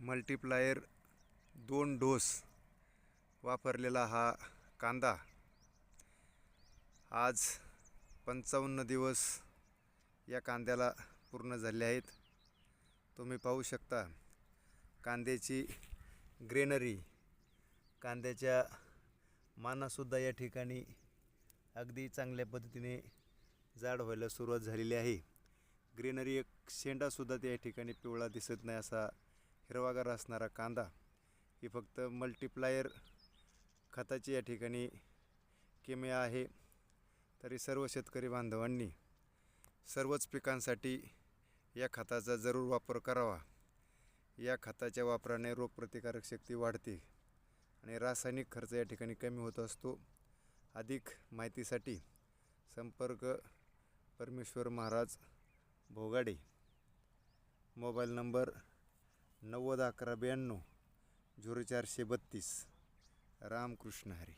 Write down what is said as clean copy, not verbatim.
Multiplier 2 dose वापरलेला हा कांदा आज 55 दिवस या कांद्याला पूर्ण झाले आहेत। तुम्ही पाहू शकता कांद्याची ग्रेनरी, कांद्याच्या मानासुद्धा या ठिकाणी अगदी चांगल्या पद्धतीने जाड व्हायला सुरुवात झालेली आहे। ग्रेनरी एक शेंडासुद्धा त्या ठिकाणी पिवळा दिसत नाही असा हिरवागार असणारा कांदा ही फक्त मल्टीप्लायर खताची या ठिकाणी किमया आहे। तरी सर्व शेतकरी बांधवांनी सर्वच पिकांसाठी या खताचा जरूर वापर करावा। या खताच्या वापराने रोगप्रतिकारक शक्ती वाढते आणि रासायनिक खर्च या ठिकाणी कमी होत असतो। अधिक माहितीसाठी संपर्क परमेश्वर महाराज भोगाडे, मोबाईल नंबर 90 11 92 0432। रामकृष्ण हरी।